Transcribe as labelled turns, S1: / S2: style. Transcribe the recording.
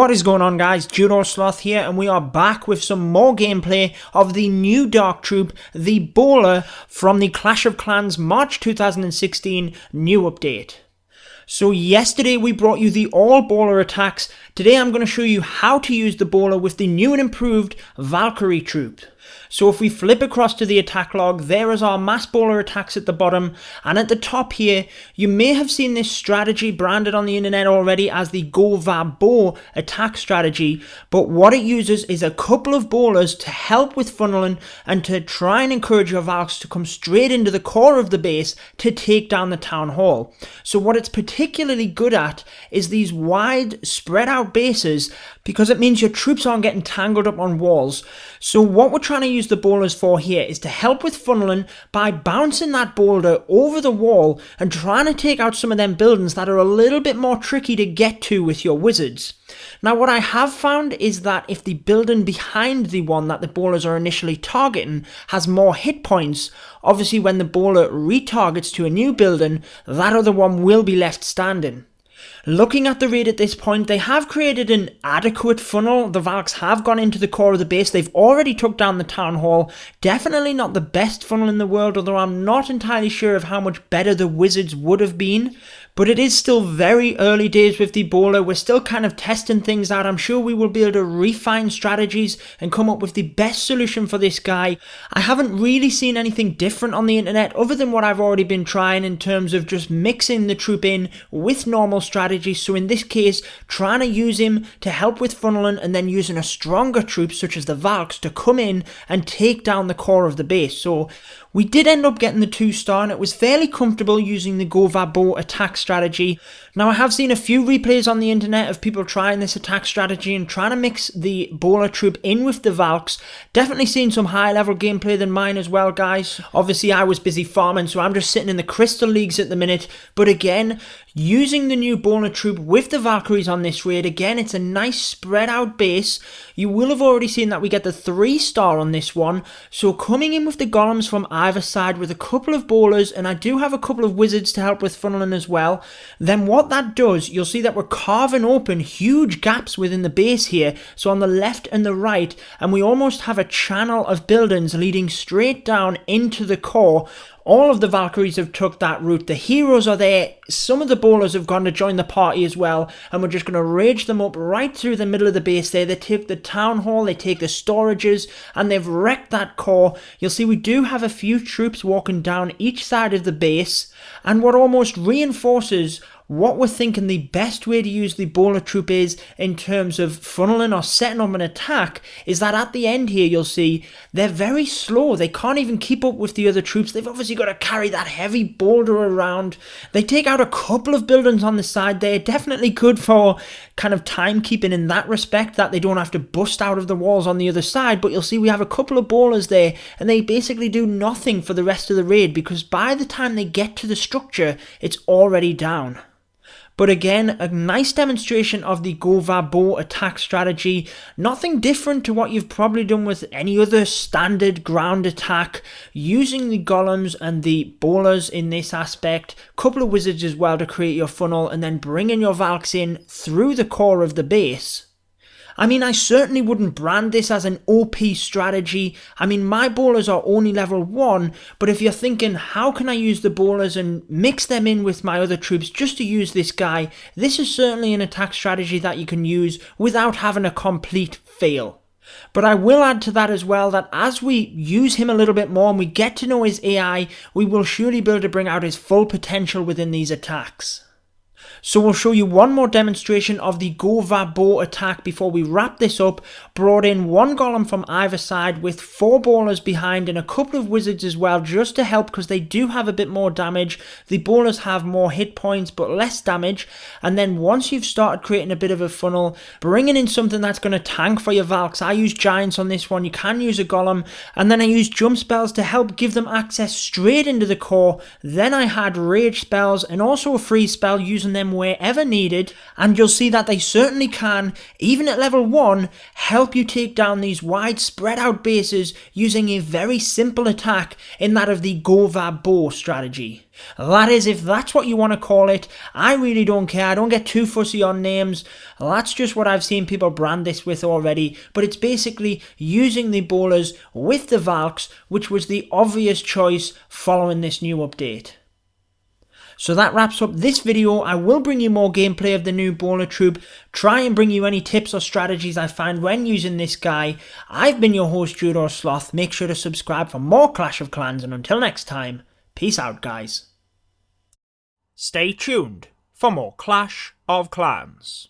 S1: What is going on, guys? Judo Sloth here, and we are back with some more gameplay of the new Dark Troop, the Bowler, from the Clash of Clans March 2016 new update. So yesterday we brought you the all Bowler attacks. Today I'm going to show you how to use the Bowler with the new and improved Valkyrie troop. So if we flip across to the attack log, there is our mass bowler attacks at the bottom, and at the top here, you may have seen this strategy branded on the internet already as the GoVaBo Attack Strategy, but what it uses is a couple of bowlers to help with funneling and to try and encourage your Valks to come straight into the core of the base to take down the town hall. So what it's particularly good at is these wide spread out bases, because it means your troops aren't getting tangled up on walls. So what we're trying to use the bowlers for here is to help with funneling by bouncing that boulder over the wall and trying to take out some of them buildings that are a little bit more tricky to get to with your wizards. Now what I have found is that if the building behind the one that the bowlers are initially targeting has more hit points, obviously when the bowler retargets to a new building, that other one will be left standing. Looking at the raid at this point, they have created an adequate funnel. The Valks have gone into the core of the base. They've already took down the town hall. Definitely not the best funnel in the world, although I'm not entirely sure of how much better the wizards would have been. But it is still very early days with the bowler. We're still kind of testing things out. I'm sure we will be able to refine strategies and come up with the best solution for this guy. I haven't really seen anything different on the internet other than what I've already been trying in terms of just mixing the troop in with normal strategies. So in this case, trying to use him to help with funneling and then using a stronger troop such as the Valks to come in and take down the core of the base. So we did end up getting the 2-star, and it was fairly comfortable using the GoVaBo Attack Strategy. Now I have seen a few replays on the internet of people trying this attack strategy and trying to mix the bowler troop in with the Valks. Definitely seen some high level gameplay than mine as well, guys. Obviously I was busy farming, so I'm just sitting in the crystal leagues at the minute. But again, using the new bowler troop with the Valkyries on this raid, again it's a nice spread out base. You will have already seen that we get the 3-star on this one. So coming in with the golems from either side with a couple of bowlers, and I do have a couple of wizards to help with funneling as well, then what that does, you'll see that we're carving open huge gaps within the base here, so on the left and the right, and we almost have a channel of buildings leading straight down into the core. All of the Valkyries have took that route. The heroes are there. Some of the bowlers have gone to join the party as well, and we're just going to rage them up right through the middle of the base there. They take the town hall, they take the storages, and they've wrecked that core. You'll see we do have a few troops walking down each side of the base, and what almost reinforces what we're thinking the best way to use the bowler troop is in terms of funneling or setting up an attack is that at the end here you'll see they're very slow. They can't even keep up with the other troops. They've obviously got to carry that heavy boulder around. They take out a couple of buildings on the side there. Definitely good for kind of timekeeping in that respect, that they don't have to bust out of the walls on the other side. But you'll see we have a couple of bowlers there, and they basically do nothing for the rest of the raid because by the time they get to the structure, it's already down. But again, a nice demonstration of the GoVaBo Attack Strategy. Nothing different to what you've probably done with any other standard ground attack. Using the golems and the bowlers in this aspect. Couple of wizards as well to create your funnel, and then bringing your Valks in through the core of the base. I mean, I certainly wouldn't brand this as an OP strategy. I mean, my bowlers are only level 1, but if you're thinking, how can I use the bowlers and mix them in with my other troops just to use this guy, this is certainly an attack strategy that you can use without having a complete fail. But I will add to that as well that as we use him a little bit more and we get to know his AI, we will surely be able to bring out his full potential within these attacks. So we'll show you one more demonstration of the GoVaBo attack before we wrap this up. Brought in one golem from either side with 4 bowlers behind and a couple of wizards as well, just to help because they do have a bit more damage. The bowlers have more hit points but less damage. And then once you've started creating a bit of a funnel, bringing in something that's going to tank for your Valks. I use giants on this one. You can use a golem. And then I use jump spells to help give them access straight into the core. Then I had rage spells and also a freeze spell using using them wherever needed, and you'll see that they certainly can, even at level 1, help you take down these wide spread out bases using a very simple attack in that of the GoVaBo strategy. That is, if that's what you want to call it. I really don't care, I don't get too fussy on names, that's just what I've seen people brand this with already, but it's basically using the bowlers with the Valks, which was the obvious choice following this new update. So that wraps up this video. I will bring you more gameplay of the new bowler troop, try and bring you any tips or strategies I find when using this guy. I've been your host Judo Sloth, make sure to subscribe for more Clash of Clans, and until next time, peace out guys. Stay tuned for more Clash of Clans.